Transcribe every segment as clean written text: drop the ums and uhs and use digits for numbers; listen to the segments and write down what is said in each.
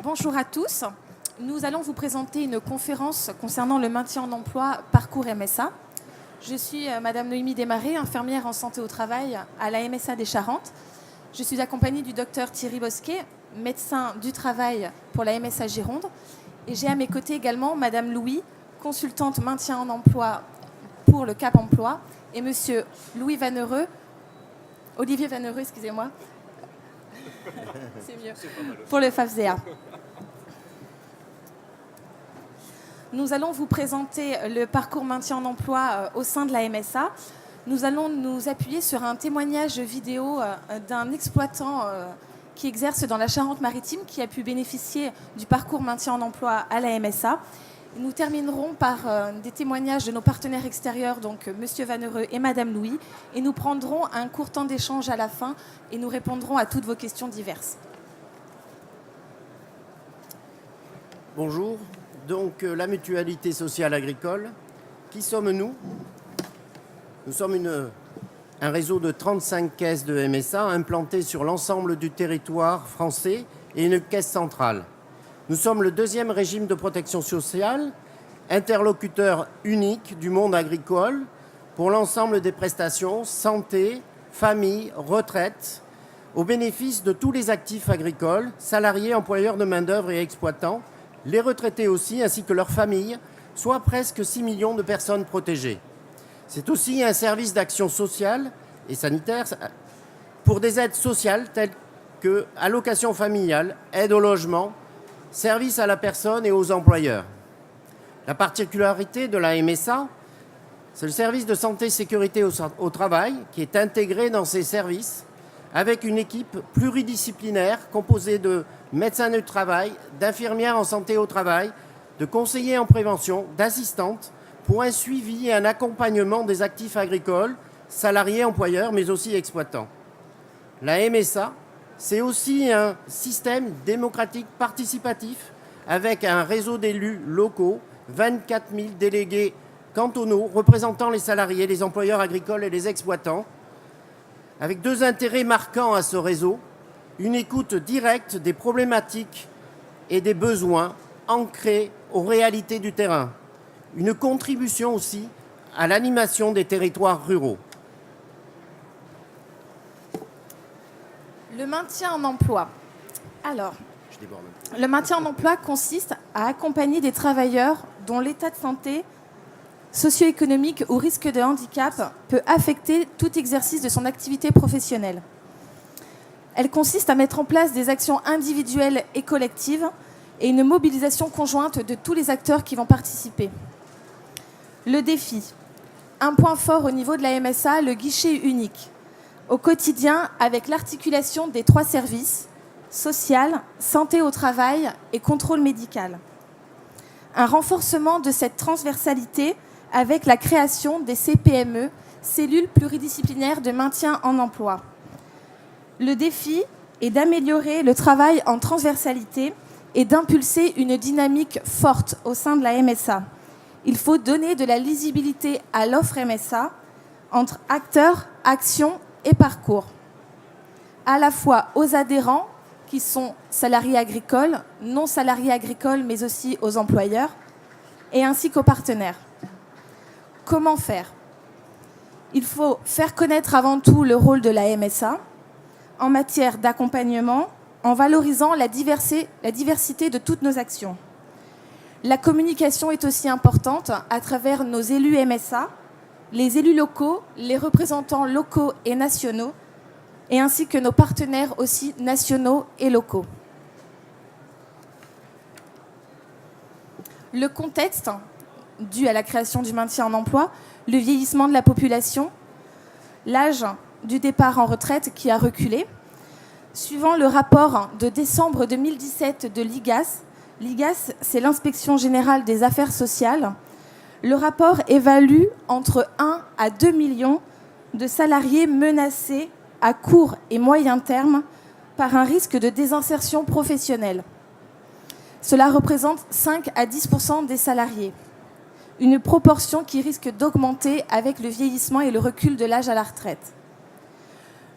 Bonjour à tous. Nous allons vous présenter une conférence concernant le maintien en emploi Parcours MSA. Je suis Madame Noémie Desmarais, infirmière en santé au travail à la MSA des Charentes. Je suis accompagnée du docteur Thierry Bosquet, médecin du travail pour la MSA Gironde. Et j'ai à mes côtés également Madame Louis, consultante maintien en emploi pour le Cap Emploi, et Monsieur Olivier Vanereux, excusez-moi, c'est mieux, pour le FAFSEA. Nous allons vous présenter le parcours maintien en emploi au sein de la MSA. Nous allons nous appuyer sur un témoignage vidéo d'un exploitant qui exerce dans la Charente-Maritime, qui a pu bénéficier du parcours maintien en emploi à la MSA. Nous terminerons par des témoignages de nos partenaires extérieurs, donc Monsieur Vanereux et Madame Louis, et nous prendrons un court temps d'échange à la fin et nous répondrons à toutes vos questions diverses. Bonjour, donc la Mutualité sociale agricole, qui sommes-nous? Nous sommes un réseau de 35 caisses de MSA implantées sur l'ensemble du territoire français et une caisse centrale. Nous sommes le deuxième régime de protection sociale, interlocuteur unique du monde agricole pour l'ensemble des prestations santé, famille, retraite, au bénéfice de tous les actifs agricoles, salariés, employeurs de main-d'œuvre et exploitants, les retraités aussi, ainsi que leurs familles, soit presque 6 millions de personnes protégées. C'est aussi un service d'action sociale et sanitaire pour des aides sociales telles que allocations familiales, aide au logement, service à la personne et aux employeurs. La particularité de la MSA, c'est le service de santé et sécurité au travail qui est intégré dans ces services avec une équipe pluridisciplinaire composée de médecins du travail, d'infirmières en santé au travail, de conseillers en prévention, d'assistantes pour un suivi et un accompagnement des actifs agricoles, salariés, employeurs, mais aussi exploitants. La MSA, c'est aussi un système démocratique participatif avec un réseau d'élus locaux, 24 000 délégués cantonaux représentant les salariés, les employeurs agricoles et les exploitants, avec deux intérêts marquants à ce réseau, une écoute directe des problématiques et des besoins ancrés aux réalités du terrain, une contribution aussi à l'animation des territoires ruraux. Le maintien en emploi. Alors, le maintien en emploi consiste à accompagner des travailleurs dont l'état de santé socio-économique ou risque de handicap peut affecter tout exercice de son activité professionnelle. Elle consiste à mettre en place des actions individuelles et collectives et une mobilisation conjointe de tous les acteurs qui vont participer. Le défi. Un point fort au niveau de la MSA, le guichet unique. Au quotidien, avec l'articulation des 3 services, social, santé au travail et contrôle médical. Un renforcement de cette transversalité avec la création des CPME, cellules pluridisciplinaires de maintien en emploi. Le défi est d'améliorer le travail en transversalité et d'impulser une dynamique forte au sein de la MSA. Il faut donner de la lisibilité à l'offre MSA entre acteurs, actions et parcours, à la fois aux adhérents qui sont salariés agricoles, non salariés agricoles, mais aussi aux employeurs, et ainsi qu'aux partenaires. Comment faire? Il faut faire connaître avant tout le rôle de la MSA en matière d'accompagnement, en valorisant la diversité de toutes nos actions. La communication est aussi importante à travers nos élus MSA, les élus locaux, les représentants locaux et nationaux, et ainsi que nos partenaires aussi nationaux et locaux. Le contexte dû à la création du maintien en emploi, le vieillissement de la population, l'âge du départ en retraite qui a reculé. Suivant le rapport de décembre 2017 de l'IGAS, l'IGAS, c'est l'Inspection générale des affaires sociales, le rapport évalue entre 1 à 2 millions de salariés menacés à court et moyen terme par un risque de désinsertion professionnelle. Cela représente 5 à 10% des salariés, une proportion qui risque d'augmenter avec le vieillissement et le recul de l'âge à la retraite.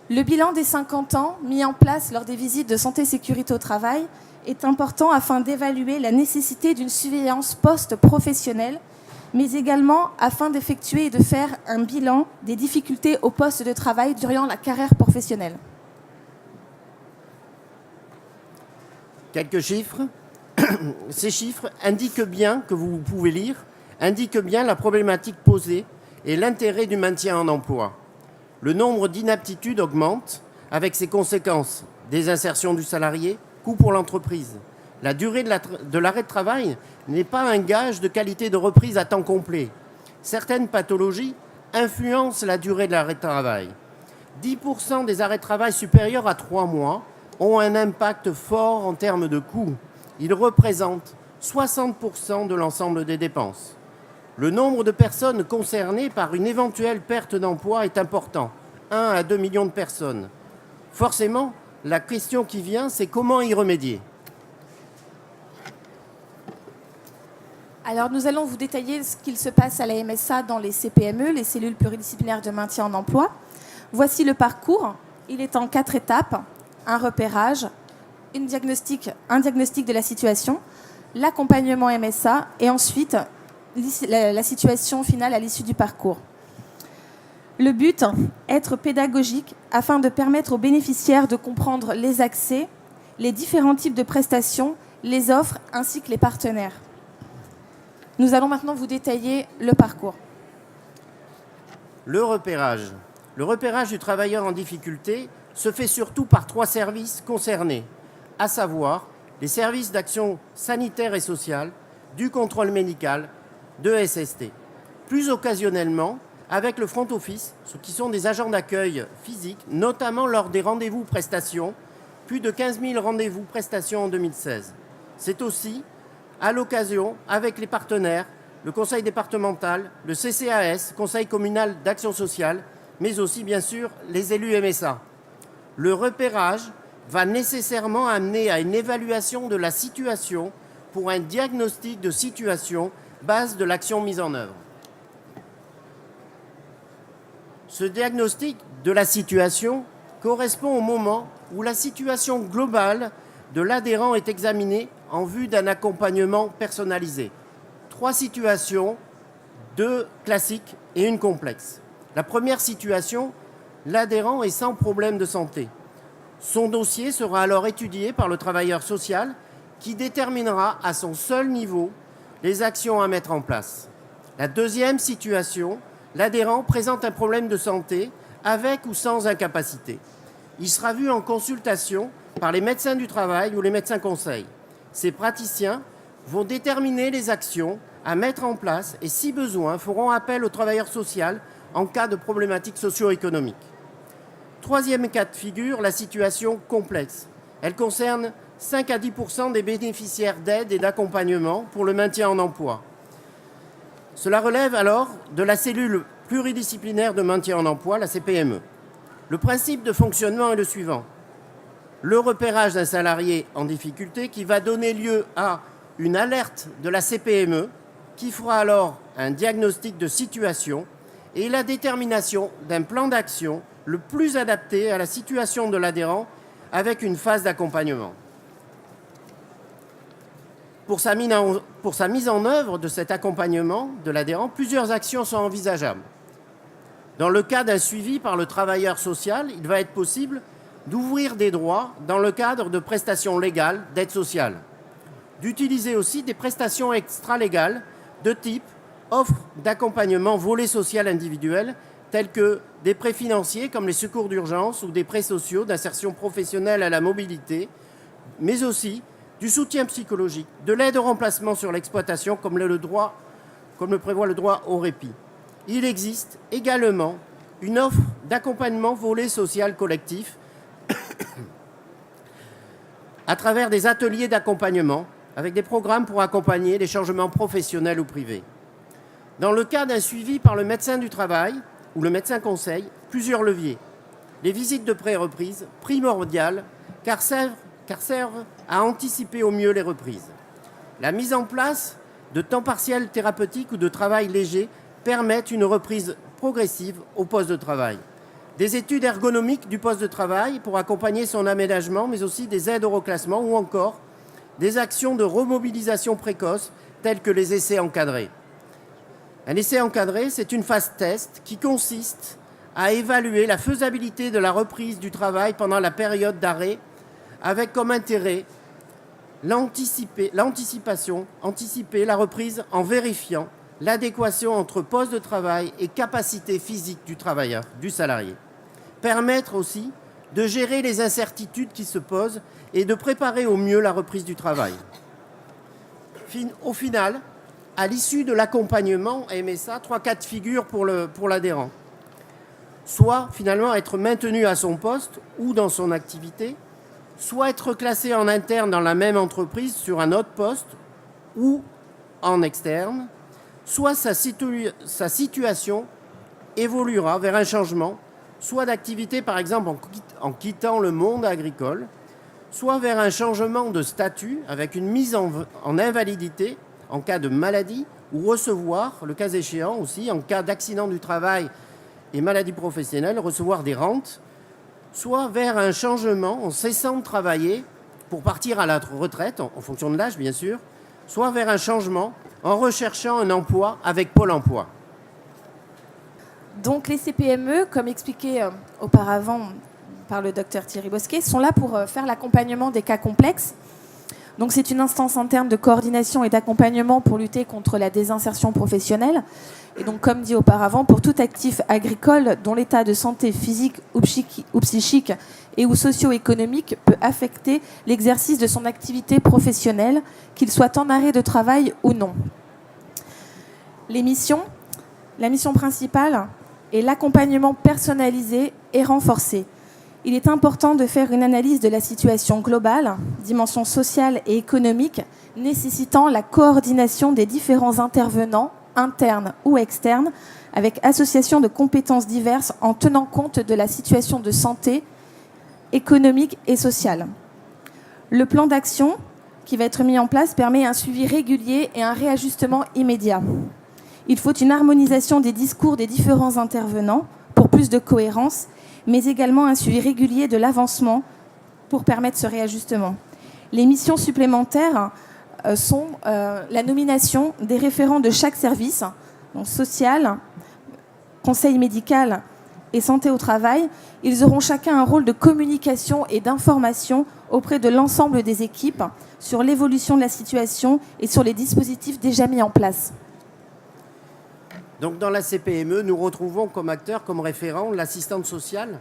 Le bilan des 50 ans mis en place lors des visites de santé et sécurité au travail est important afin d'évaluer la nécessité d'une surveillance post-professionnelle, mais également afin d'effectuer et de faire un bilan des difficultés au poste de travail durant la carrière professionnelle. Quelques chiffres. Ces chiffres indiquent bien, que vous pouvez lire, indiquent bien la problématique posée et l'intérêt du maintien en emploi. Le nombre d'inaptitudes augmente avec ses conséquences, désinsertion du salarié, coût pour l'entreprise. La durée de l'arrêt de travail n'est pas un gage de qualité de reprise à temps complet. Certaines pathologies influencent la durée de l'arrêt de travail. 10% des arrêts de travail supérieurs à 3 mois ont un impact fort en termes de coûts. Ils représentent 60% de l'ensemble des dépenses. Le nombre de personnes concernées par une éventuelle perte d'emploi est important, 1 à 2 millions de personnes. Forcément, la question qui vient, c'est comment y remédier. Alors, nous allons vous détailler ce qu'il se passe à la MSA dans les CPME, les cellules pluridisciplinaires de maintien en emploi. Voici le parcours. Il est en 4 étapes. Un repérage, un diagnostic de la situation, l'accompagnement MSA et ensuite la situation finale à l'issue du parcours. Le but, être pédagogique afin de permettre aux bénéficiaires de comprendre les accès, les différents types de prestations, les offres ainsi que les partenaires. Nous allons maintenant vous détailler le parcours. Le repérage. Le repérage du travailleur en difficulté se fait surtout par 3 services concernés, à savoir les services d'action sanitaire et sociale, du contrôle médical, de SST. Plus occasionnellement, avec le front office, ce qui sont des agents d'accueil physiques, notamment lors des rendez-vous prestations, plus de 15 000 rendez-vous prestations en 2016. C'est aussi à l'occasion avec les partenaires, le conseil départemental, le CCAS, conseil communal d'action sociale, mais aussi bien sûr les élus MSA. Le repérage va nécessairement amener à une évaluation de la situation pour un diagnostic de situation, base de l'action mise en œuvre. Ce diagnostic de la situation correspond au moment où la situation globale de l'adhérent est examinée en vue d'un accompagnement personnalisé. 3 situations, 2 classiques et une complexe. La première situation, l'adhérent est sans problème de santé. Son dossier sera alors étudié par le travailleur social qui déterminera à son seul niveau les actions à mettre en place. La deuxième situation, l'adhérent présente un problème de santé avec ou sans incapacité. Il sera vu en consultation par les médecins du travail ou les médecins conseils. Ces praticiens vont déterminer les actions à mettre en place et, si besoin, feront appel au travailleur social en cas de problématiques socio-économiques. Troisième cas de figure, la situation complexe. Elle concerne 5 à 10% des bénéficiaires d'aide et d'accompagnement pour le maintien en emploi. Cela relève alors de la cellule pluridisciplinaire de maintien en emploi, la CPME. Le principe de fonctionnement est le suivant. Le repérage d'un salarié en difficulté qui va donner lieu à une alerte de la CPME qui fera alors un diagnostic de situation et la détermination d'un plan d'action le plus adapté à la situation de l'adhérent avec une phase d'accompagnement. Pour sa mise en œuvre de cet accompagnement de l'adhérent, plusieurs actions sont envisageables. Dans le cas d'un suivi par le travailleur social, il va être possible d'ouvrir des droits dans le cadre de prestations légales d'aide sociale, d'utiliser aussi des prestations extralégales de type offre d'accompagnement volet social individuel, tels que des prêts financiers comme les secours d'urgence ou des prêts sociaux d'insertion professionnelle à la mobilité, mais aussi du soutien psychologique, de l'aide au remplacement sur l'exploitation comme le prévoit le droit au répit. Il existe également une offre d'accompagnement volet social collectif à travers des ateliers d'accompagnement avec des programmes pour accompagner les changements professionnels ou privés. Dans le cas d'un suivi par le médecin du travail ou le médecin conseil, plusieurs leviers. Les visites de pré-reprise, primordiales, car servent à anticiper au mieux les reprises. La mise en place de temps partiel thérapeutique ou de travail léger permettent une reprise progressive au poste de travail. Des études ergonomiques du poste de travail pour accompagner son aménagement, mais aussi des aides au reclassement ou encore des actions de remobilisation précoce telles que les essais encadrés. Un essai encadré, c'est une phase test qui consiste à évaluer la faisabilité de la reprise du travail pendant la période d'arrêt avec comme intérêt anticiper la reprise en vérifiant l'adéquation entre poste de travail et capacité physique du travailleur, du salarié. Permettre aussi de gérer les incertitudes qui se posent et de préparer au mieux la reprise du travail. Au final, à l'issue de l'accompagnement MSA, 3 cas de figure pour l'adhérent. Soit finalement être maintenu à son poste ou dans son activité, soit être classé en interne dans la même entreprise sur un autre poste ou en externe, soit sa situation évoluera vers un changement, soit d'activité par exemple en quittant le monde agricole, soit vers un changement de statut avec une mise en invalidité en cas de maladie ou recevoir, le cas échéant aussi, en cas d'accident du travail et maladie professionnelle, recevoir des rentes, soit vers un changement en cessant de travailler pour partir à la retraite, en fonction de l'âge bien sûr, soit vers un changement en recherchant un emploi avec Pôle emploi. Donc les CPME, comme expliqué auparavant par le docteur Thierry Bosquet, sont là pour faire l'accompagnement des cas complexes. Donc c'est une instance interne de coordination et d'accompagnement pour lutter contre la désinsertion professionnelle. Et donc comme dit auparavant, pour tout actif agricole dont l'état de santé physique ou psychique et ou socio-économique peut affecter l'exercice de son activité professionnelle, qu'il soit en arrêt de travail ou non. La mission principale est l'accompagnement personnalisé et renforcé. Il est important de faire une analyse de la situation globale, dimension sociale et économique, nécessitant la coordination des différents intervenants, internes ou externes, avec association de compétences diverses en tenant compte de la situation de santé économique et sociale. Le plan d'action qui va être mis en place permet un suivi régulier et un réajustement immédiat. Il faut une harmonisation des discours des différents intervenants pour plus de cohérence, mais également un suivi régulier de l'avancement pour permettre ce réajustement. Les missions supplémentaires sont la nomination des référents de chaque service, donc social, conseil médical et santé au travail. Ils auront chacun un rôle de communication et d'information auprès de l'ensemble des équipes sur l'évolution de la situation et sur les dispositifs déjà mis en place. Donc dans la CPME, nous retrouvons comme acteur, comme référent, l'assistante sociale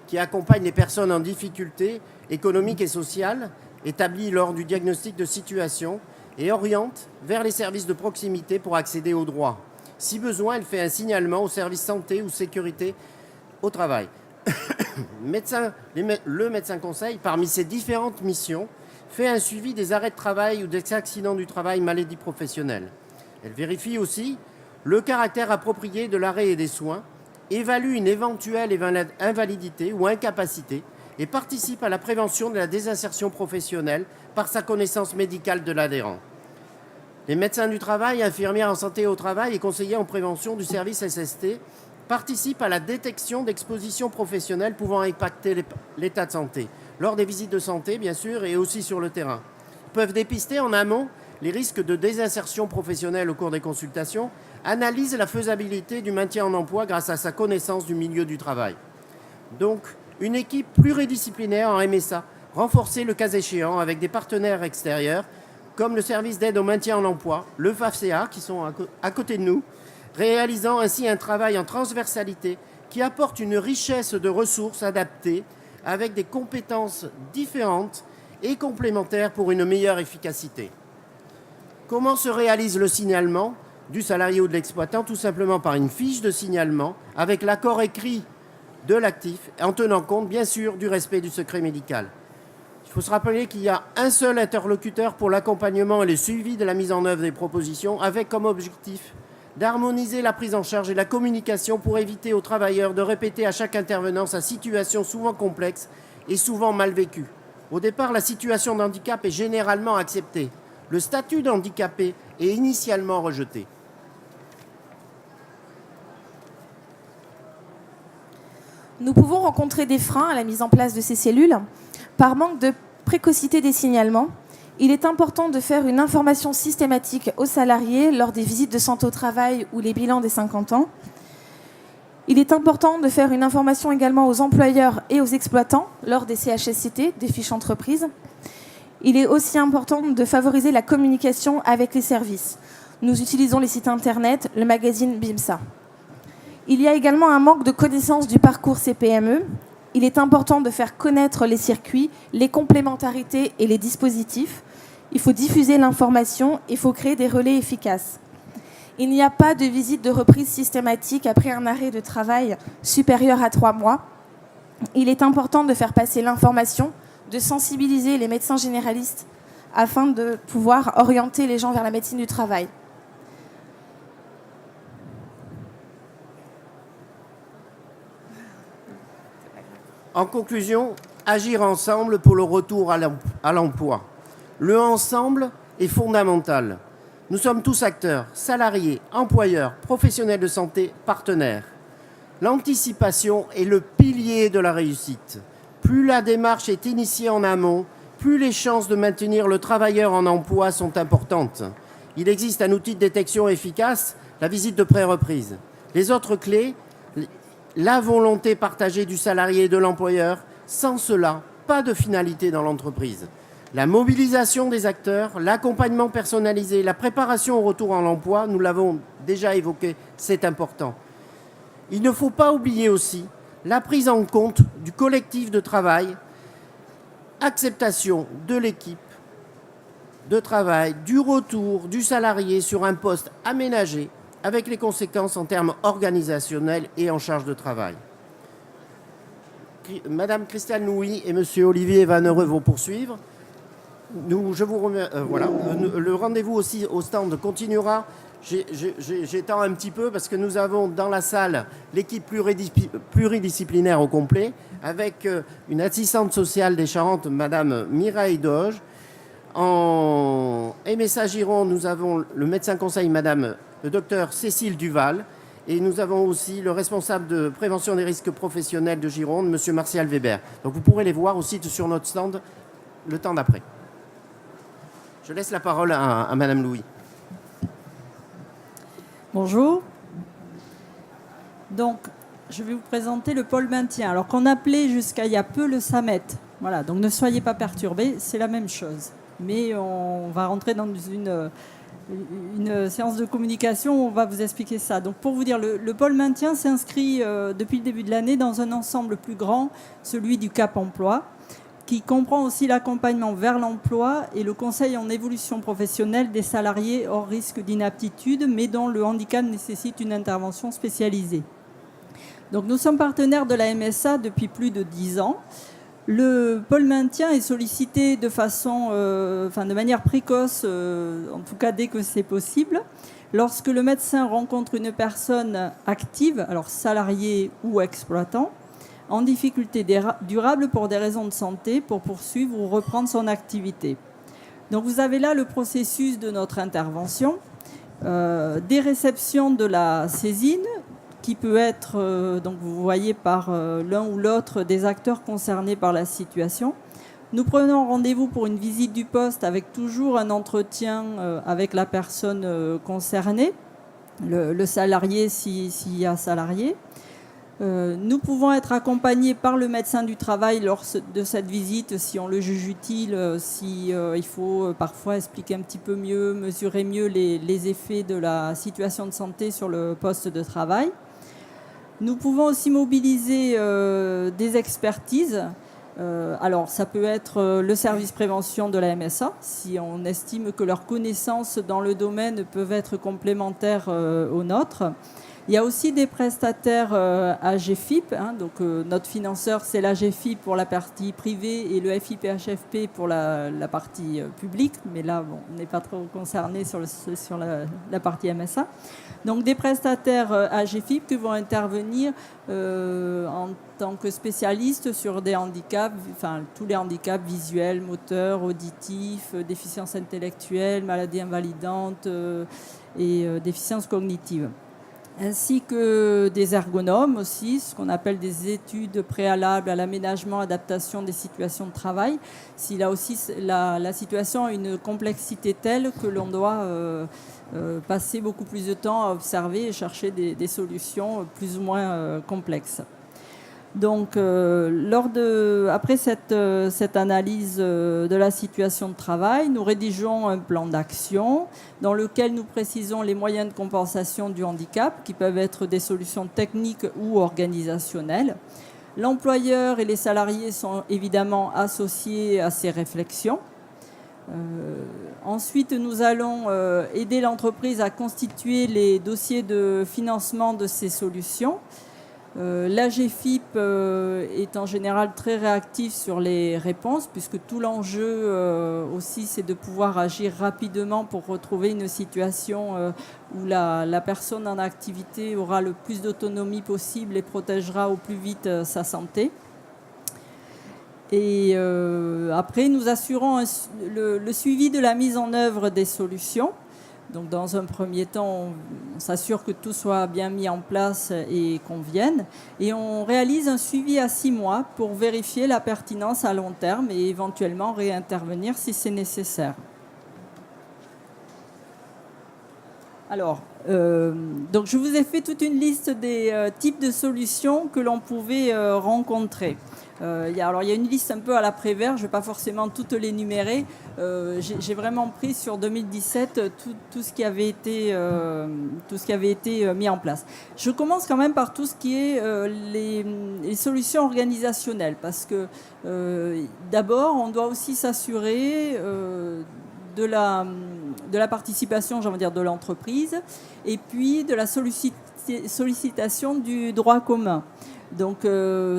qui accompagne les personnes en difficulté économique et sociale établies lors du diagnostic de situation et oriente vers les services de proximité pour accéder aux droits. Si besoin, elle fait un signalement au service santé ou sécurité au travail. Le médecin conseil, parmi ses différentes missions, fait un suivi des arrêts de travail ou des accidents du travail, maladies professionnelles. Elle vérifie aussi le caractère approprié de l'arrêt et des soins, évalue une éventuelle invalidité ou incapacité et participe à la prévention de la désinsertion professionnelle par sa connaissance médicale de l'adhérent. Les médecins du travail, infirmières en santé au travail et conseillers en prévention du service SST participent à la détection d'expositions professionnelles pouvant impacter l'état de santé, lors des visites de santé bien sûr et aussi sur le terrain. Ils peuvent dépister en amont les risques de désinsertion professionnelle au cours des consultations, analyse la faisabilité du maintien en emploi grâce à sa connaissance du milieu du travail. Donc, une équipe pluridisciplinaire en MSA, renforcée le cas échéant avec des partenaires extérieurs, comme le service d'aide au maintien en emploi, le FAFCA, qui sont à côté de nous, réalisant ainsi un travail en transversalité qui apporte une richesse de ressources adaptées avec des compétences différentes et complémentaires pour une meilleure efficacité. Comment se réalise le signalement du salarié ou de l'exploitant? Tout simplement par une fiche de signalement avec l'accord écrit de l'actif, en tenant compte bien sûr du respect du secret médical. Il faut se rappeler qu'il y a un seul interlocuteur pour l'accompagnement et le suivi de la mise en œuvre des propositions, avec comme objectif d'harmoniser la prise en charge et la communication pour éviter aux travailleurs de répéter à chaque intervenant sa situation souvent complexe et souvent mal vécue. Au départ, la situation de handicap est généralement acceptée. Le statut d'handicapé est initialement rejeté. Nous pouvons rencontrer des freins à la mise en place de ces cellules par manque de précocité des signalements Il est important de faire une information systématique aux salariés lors des visites de santé au travail ou les bilans des 50 ans. Il est important de faire une information également aux employeurs et aux exploitants lors des CHSCT, des fiches entreprises. Il est aussi important de favoriser la communication avec les services. Nous utilisons les sites internet, le magazine BIMSA. Il y a également un manque de connaissance du parcours CPME. Il est important de faire connaître les circuits, les complémentarités et les dispositifs. Il faut diffuser l'information, il faut créer des relais efficaces. Il n'y a pas de visite de reprise systématique après un arrêt de travail supérieur à 3 mois. Il est important de faire passer l'information, de sensibiliser les médecins généralistes afin de pouvoir orienter les gens vers la médecine du travail. En conclusion, agir ensemble pour le retour à l'emploi. Le ensemble est fondamental. Nous sommes tous acteurs, salariés, employeurs, professionnels de santé, partenaires. L'anticipation est le pilier de la réussite. Plus la démarche est initiée en amont, plus les chances de maintenir le travailleur en emploi sont importantes. Il existe un outil de détection efficace, la visite de pré-reprise. Les autres clés, la volonté partagée du salarié et de l'employeur, sans cela, pas de finalité dans l'entreprise. La mobilisation des acteurs, l'accompagnement personnalisé, la préparation au retour en emploi, nous l'avons déjà évoqué, c'est important. Il ne faut pas oublier aussi la prise en compte du collectif de travail, acceptation de l'équipe de travail, du retour du salarié sur un poste aménagé, avec les conséquences en termes organisationnels et en charge de travail. Madame Christiane Louis et Monsieur Olivier Vanheureux vont poursuivre. Je vous remercie. Voilà. Le rendez-vous aussi au stand continuera. J'étends un petit peu parce que nous avons dans la salle l'équipe pluridisciplinaire au complet avec une assistante sociale des Charentes, Madame Mireille Doge. En MSA Gironde, nous avons le médecin conseil, Madame le docteur Cécile Duval. Et nous avons aussi le responsable de prévention des risques professionnels de Gironde, Monsieur Martial Weber. Donc vous pourrez les voir aussi sur notre stand le temps d'après. Je laisse la parole à Madame Louis. Bonjour. Donc, je vais vous présenter le pôle maintien, alors qu'on appelait jusqu'à il y a peu le SAMET. Voilà, donc ne soyez pas perturbés, c'est la même chose. Mais on va rentrer dans une séance de communication où on va vous expliquer ça. Donc, pour vous dire, le pôle maintien s'inscrit depuis le début de l'année dans un ensemble plus grand, celui du Cap Emploi, qui comprend aussi l'accompagnement vers l'emploi et le conseil en évolution professionnelle des salariés hors risque d'inaptitude, mais dont le handicap nécessite une intervention spécialisée. Donc nous sommes partenaires de la MSA depuis plus de 10 ans. Le pôle maintien est sollicité de manière précoce, en tout cas dès que c'est possible, lorsque le médecin rencontre une personne active, alors salarié ou exploitant, en difficulté durable pour des raisons de santé, pour poursuivre ou reprendre son activité. Donc vous avez là le processus de notre intervention, des réceptions de la saisine, qui peut être, donc vous voyez, par l'un ou l'autre des acteurs concernés par la situation. Nous prenons rendez-vous pour une visite du poste avec toujours un entretien avec la personne concernée, le salarié s'il y a salarié. Nous pouvons être accompagnés par le médecin du travail lors de cette visite si on le juge utile, si il faut parfois expliquer un petit peu mieux, mesurer mieux les effets de la situation de santé sur le poste de travail. Nous pouvons aussi mobiliser des expertises. Alors, ça peut être le service prévention de la MSA, si on estime que leurs connaissances dans le domaine peuvent être complémentaires aux nôtres. Il y a aussi des prestataires AGFIP, donc notre financeur c'est l'AGFIP pour la partie privée et le FIPHFP pour la partie publique, mais là bon, on n'est pas trop concerné sur la partie MSA. Donc des prestataires AGFIP qui vont intervenir en tant que spécialistes sur des handicaps, enfin tous les handicaps visuels, moteurs, auditifs, déficience intellectuelle, maladies invalidantes et déficience cognitive. ainsi que des ergonomes aussi, ce qu'on appelle des études préalables à l'aménagement, adaptation des situations de travail. Si là aussi la situation a une complexité telle que l'on doit passer beaucoup plus de temps à observer et chercher des solutions plus ou moins complexes. Donc, après cette analyse de la situation de travail, nous rédigeons un plan d'action dans lequel nous précisons les moyens de compensation du handicap, qui peuvent être des solutions techniques ou organisationnelles. L'employeur et les salariés sont évidemment associés à ces réflexions. Ensuite, nous allons aider l'entreprise à constituer les dossiers de financement de ces solutions. L'AGFIP est en général très réactif sur les réponses, puisque tout l'enjeu aussi, c'est de pouvoir agir rapidement pour retrouver une situation où la personne en activité aura le plus d'autonomie possible et protégera au plus vite sa santé. Et après, nous assurons le suivi de la mise en œuvre des solutions. Donc, dans un premier temps, on s'assure que tout soit bien mis en place et convienne. Et on réalise un suivi à 6 mois pour vérifier la pertinence à long terme et éventuellement réintervenir si c'est nécessaire. Alors, donc je vous ai fait toute une liste des types de solutions que l'on pouvait rencontrer. Il y a une liste un peu à la Prévert, je ne vais pas forcément toutes les énumérer. J'ai vraiment pris sur 2017 tout ce qui avait été mis en place. Je commence quand même par tout ce qui est les solutions organisationnelles, parce que d'abord, on doit aussi s'assurer de la participation, j'ai envie de dire, de l'entreprise, et puis de la sollicitation du droit commun. Donc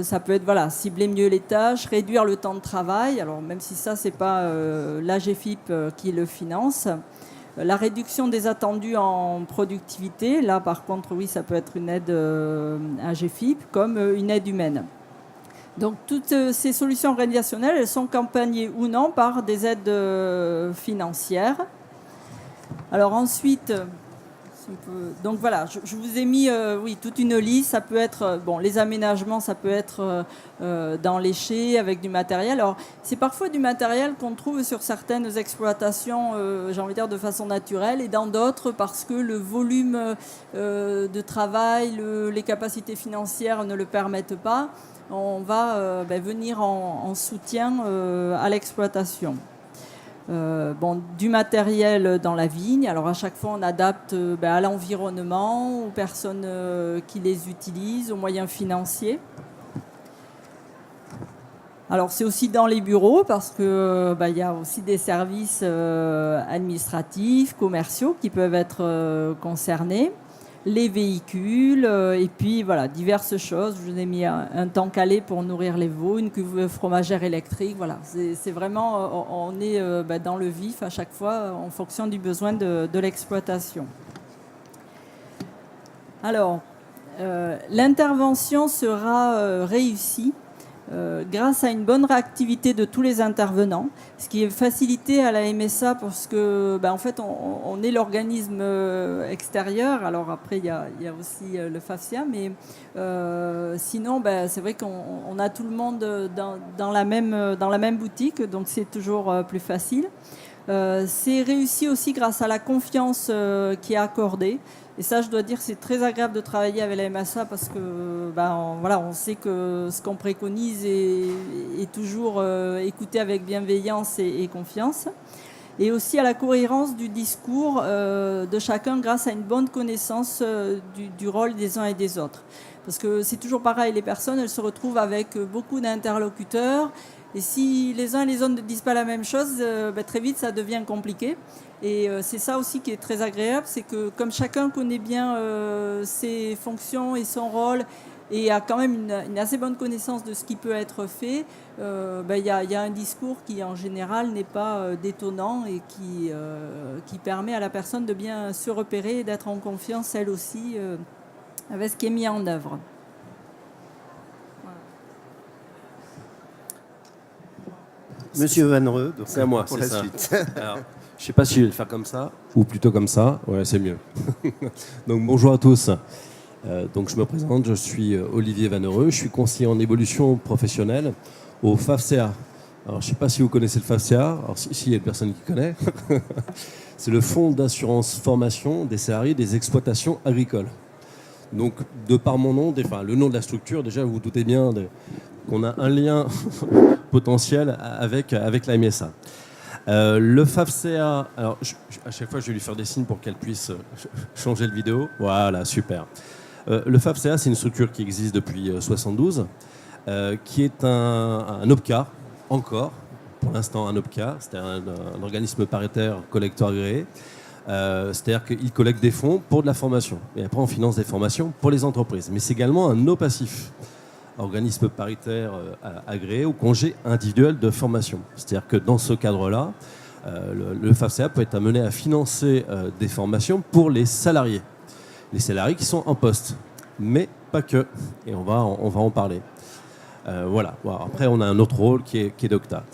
ça peut être cibler mieux les tâches, réduire le temps de travail, alors même si ça c'est pas l'AGFIP qui le finance. La réduction des attendus en productivité, là par contre oui ça peut être une aide AGFIP comme une aide humaine. Donc toutes ces solutions organisationnelles, elles sont accompagnées ou non par des aides financières. Alors ensuite, donc voilà, je vous ai mis toute une liste. Ça peut être les aménagements, ça peut être dans les chais avec du matériel. Alors c'est parfois du matériel qu'on trouve sur certaines exploitations, j'ai envie de dire de façon naturelle, et dans d'autres parce que le volume de travail, les capacités financières ne le permettent pas. On va venir en soutien à l'exploitation. Du matériel dans la vigne. Alors à chaque fois, on adapte à l'environnement, aux personnes qui les utilisent, aux moyens financiers. Alors c'est aussi dans les bureaux parce que y a aussi des services administratifs, commerciaux qui peuvent être concernés. Les véhicules, et puis diverses choses. Je vous ai mis un temps calé pour nourrir les veaux, une cuve fromagère électrique. Voilà, c'est vraiment, on est dans le vif à chaque fois en fonction du besoin de l'exploitation. Alors, l'intervention sera réussie grâce à une bonne réactivité de tous les intervenants, ce qui est facilité à la MSA parce que en fait on est l'organisme extérieur. Alors après il y a aussi le FAFSIA, mais sinon c'est vrai qu'on a tout le monde dans la même boutique, donc c'est toujours plus facile. C'est réussi aussi grâce à la confiance qui est accordée. Et ça, je dois dire, c'est très agréable de travailler avec la MSA parce que on sait que ce qu'on préconise est toujours écouté avec bienveillance et confiance. Et aussi à la cohérence du discours de chacun grâce à une bonne connaissance du rôle des uns et des autres. Parce que c'est toujours pareil, les personnes, elles se retrouvent avec beaucoup d'interlocuteurs. Et si les uns et les autres ne disent pas la même chose, très vite, ça devient compliqué. Et c'est ça aussi qui est très agréable, c'est que comme chacun connaît bien ses fonctions et son rôle et a quand même une assez bonne connaissance de ce qui peut être fait, y a un discours qui en général n'est pas détonnant et qui permet à la personne de bien se repérer et d'être en confiance elle aussi avec ce qui est mis en œuvre. Monsieur Van Reux, c'est à moi, pour c'est la ça. suite. Alors, Je ne sais pas si je vais le faire comme ça ou plutôt comme ça. Ouais, c'est mieux. Donc bonjour à tous. Donc je me présente, je suis Olivier Vanheureux, je suis conseiller en évolution professionnelle au FAFSEA. Alors je ne sais pas si vous connaissez le FAFSEA. Alors s'il y a une personne qui connaît, c'est le Fonds d'assurance formation des salariés des exploitations agricoles. Donc de par mon nom, le nom de la structure, déjà vous vous doutez bien qu'on a un lien potentiel avec la MSA. Le FAFSEA, alors à chaque fois je vais lui faire des signes pour qu'elle puisse changer le vidéo. Voilà, super. Le FAFSEA, c'est une structure qui existe depuis 1972, qui est un OPCA, encore, pour l'instant un OPCA, c'est un organisme paritaire collecteur agréé. C'est-à-dire qu'il collecte des fonds pour de la formation. Et après, on finance des formations pour les entreprises. Mais c'est également un OPACIF, organisme paritaire agréé au congé individuel de formation. C'est-à-dire que dans ce cadre-là, le FAFSEA peut être amené à financer des formations pour les salariés qui sont en poste, mais pas que. Et on va en parler. Voilà. Après, on a un autre rôle qui est d'OCTA.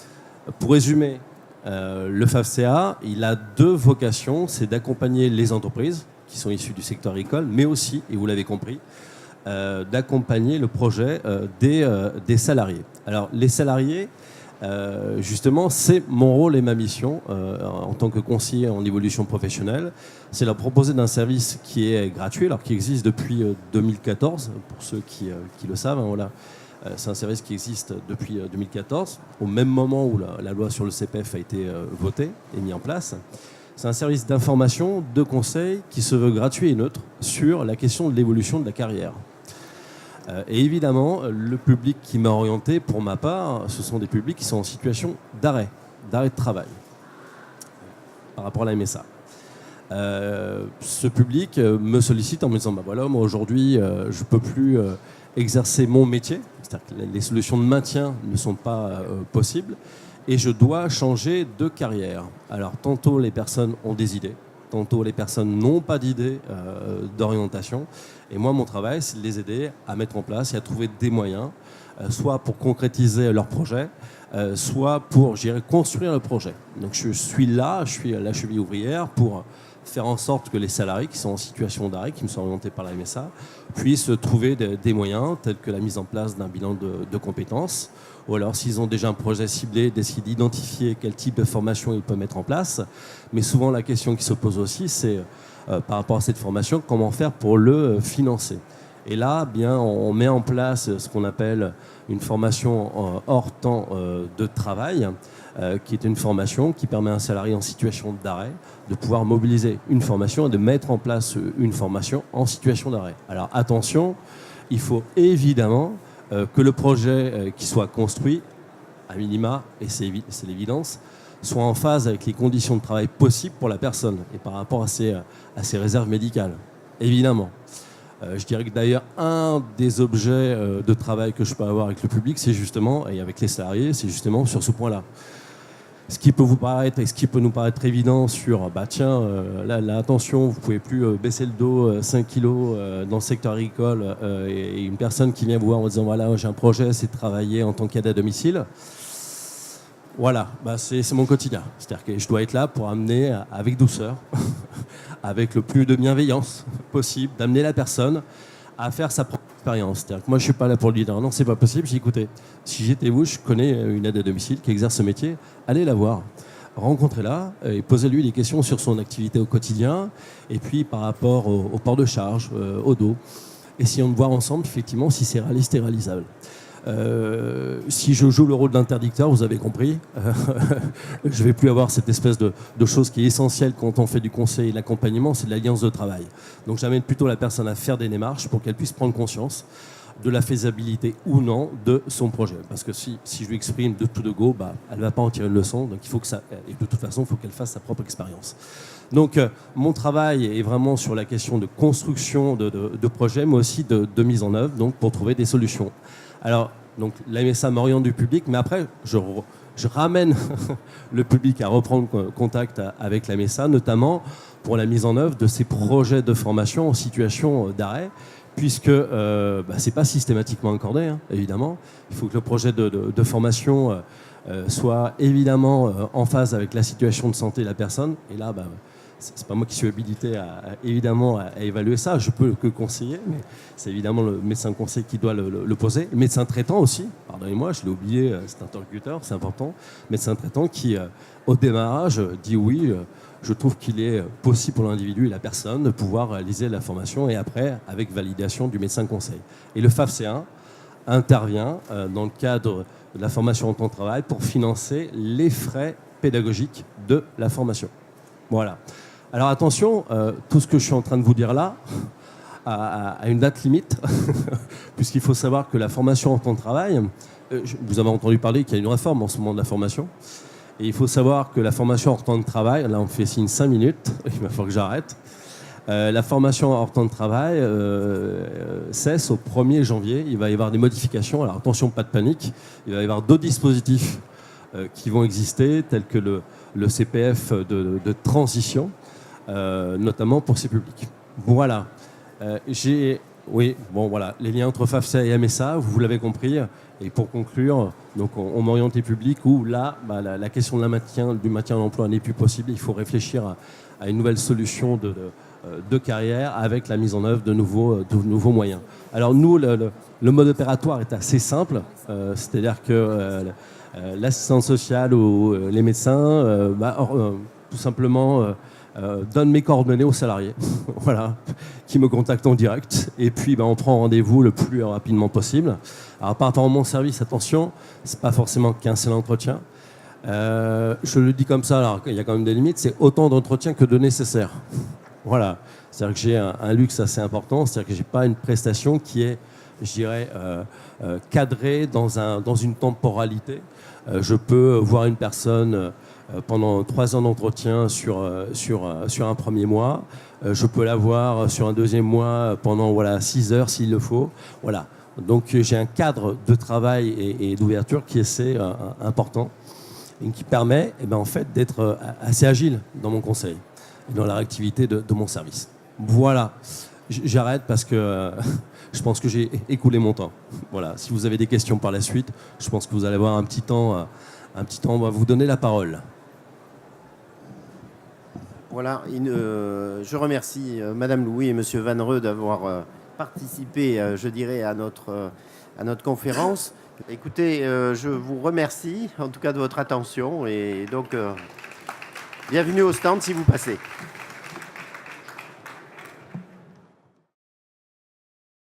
Pour résumer, le FAFSEA, il a deux vocations, c'est d'accompagner les entreprises qui sont issues du secteur agricole, mais aussi, et vous l'avez compris, d'accompagner le projet des salariés. Alors, les salariés, justement, c'est mon rôle et ma mission en tant que conseiller en évolution professionnelle, c'est leur proposer d'un service qui est gratuit, alors qui existe depuis 2014, pour ceux qui le savent, hein, voilà. C'est un service qui existe depuis 2014, au même moment où la loi sur le CPF a été votée et mise en place. C'est un service d'information, de conseil qui se veut gratuit et neutre sur la question de l'évolution de la carrière. Et évidemment, le public qui m'a orienté, pour ma part, ce sont des publics qui sont en situation d'arrêt de travail par rapport à la MSA. Ce public me sollicite en me disant voilà, moi aujourd'hui, je ne peux plus exercer mon métier, c'est-à-dire que les solutions de maintien ne sont pas possibles et je dois changer de carrière. Alors tantôt les personnes ont des idées, tantôt les personnes n'ont pas d'idées d'orientation et moi mon travail c'est de les aider à mettre en place et à trouver des moyens, soit pour concrétiser leur projet, soit pour construire le projet. Donc je suis là, je suis la cheville ouvrière pour faire en sorte que les salariés qui sont en situation d'arrêt, qui me sont orientés par la MSA, puissent trouver des moyens tels que la mise en place d'un bilan de compétences, ou alors s'ils ont déjà un projet ciblé, d'essayer d'identifier quel type de formation ils peuvent mettre en place. Mais souvent la question qui se pose aussi, c'est par rapport à cette formation, comment faire pour le financer. Et là, bien, on met en place ce qu'on appelle une formation hors temps de travail, qui est une formation qui permet à un salarié en situation d'arrêt de pouvoir mobiliser une formation et de mettre en place une formation en situation d'arrêt. Alors attention, il faut évidemment que le projet qui soit construit, à minima, et c'est l'évidence, soit en phase avec les conditions de travail possibles pour la personne et par rapport à ses réserves médicales, évidemment. Je dirais que d'ailleurs, un des objets de travail que je peux avoir avec le public, c'est justement, et avec les salariés, c'est justement sur ce point-là. Ce qui peut vous paraître, et ce qui peut nous paraître évident sur, là, attention, vous ne pouvez plus baisser le dos 5 kilos dans le secteur agricole et une personne qui vient vous voir en disant, voilà, j'ai un projet, c'est de travailler en tant qu'aide à domicile. Voilà, c'est mon quotidien. C'est-à-dire que je dois être là pour amener avec douceur, avec le plus de bienveillance possible, d'amener la personne à faire sa propre expérience. C'est-à-dire que moi, je ne suis pas là pour lui dire non, c'est pas possible. J'ai dit, écoutez, si j'étais vous, je connais une aide à domicile qui exerce ce métier, allez la voir, rencontrez-la et posez-lui des questions sur son activité au quotidien et puis par rapport au port de charge, au dos. Essayons de voir ensemble, effectivement, si c'est réaliste et réalisable. Si je joue le rôle d'interdicteur, vous avez compris, je ne vais plus avoir cette espèce de chose qui est essentielle quand on fait du conseil et de l'accompagnement, c'est de l'alliance de travail. Donc j'amène plutôt la personne à faire des démarches pour qu'elle puisse prendre conscience de la faisabilité ou non de son projet. Parce que si je lui exprime de tout de go, elle ne va pas en tirer une leçon, donc il faut et de toute façon, il faut qu'elle fasse sa propre expérience. Donc mon travail est vraiment sur la question de construction de projets, mais aussi de mise en œuvre, donc pour trouver des solutions. Alors, donc, la MSA m'oriente du public, mais après, je ramène le public à reprendre contact avec la MSA, notamment pour la mise en œuvre de ces projets de formation en situation d'arrêt, puisque ce n'est pas systématiquement accordé, hein, évidemment. Il faut que le projet de formation soit évidemment en phase avec la situation de santé de la personne. Et là, c'est pas moi qui suis habilité évidemment à évaluer ça, je peux que conseiller, mais c'est évidemment le médecin conseil qui doit le poser. Le médecin traitant aussi, pardonnez-moi, je l'ai oublié, c'est interlocuteur, c'est important. Médecin traitant qui, au démarrage, dit oui, je trouve qu'il est possible pour l'individu et la personne de pouvoir réaliser la formation et après, avec validation du médecin conseil. Et le FAFC1 intervient dans le cadre de la formation en temps de travail pour financer les frais pédagogiques de la formation. Voilà. Alors attention, tout ce que je suis en train de vous dire là a une date limite, puisqu'il faut savoir que la formation en temps de travail, vous avez entendu parler qu'il y a une réforme en ce moment de la formation, et il faut savoir que la formation hors temps de travail, là on me fait signe 5 minutes, il va falloir que j'arrête, la formation hors temps de travail cesse au 1er janvier, il va y avoir des modifications, alors attention, pas de panique, il va y avoir 2 dispositifs qui vont exister, tels que le CPF de transition, notamment pour ces publics. Voilà. Oui, bon, voilà, les liens entre FAFSA et MSA, vous l'avez compris. Et pour conclure, donc on m'oriente les publics où là, la question du maintien de l'emploi n'est plus possible. Il faut réfléchir à une nouvelle solution de carrière avec la mise en œuvre de nouveaux moyens. Alors nous, le mode opératoire est assez simple, c'est-à-dire que l'assistante sociale ou les médecins, tout simplement, donnent mes coordonnées aux salariés, voilà, qui me contactent en direct. Et puis, on prend rendez-vous le plus rapidement possible. Alors, par rapport à mon service, attention, c'est pas forcément qu'un seul entretien. Je le dis comme ça, alors il y a quand même des limites. C'est autant d'entretiens que de nécessaire. Voilà. C'est-à-dire que j'ai un luxe assez important. C'est-à-dire que j'ai pas une prestation qui est, je dirais, cadrée dans une temporalité. Je peux voir une personne pendant 3 ans d'entretien sur un premier mois. Je peux la voir sur un deuxième mois pendant 6 heures s'il le faut. Voilà. Donc j'ai un cadre de travail et d'ouverture qui est assez important et qui permet en fait, d'être assez agile dans mon conseil et dans la réactivité de mon service. Voilà. J'arrête parce que je pense que j'ai écoulé mon temps. Voilà. Si vous avez des questions par la suite, je pense que vous allez avoir un petit temps. On va vous donner la parole. Voilà, je remercie Madame Louis et Monsieur Vannereux d'avoir participé, je dirais, à notre conférence. Écoutez, je vous remercie en tout cas de votre attention et donc bienvenue au stand si vous passez.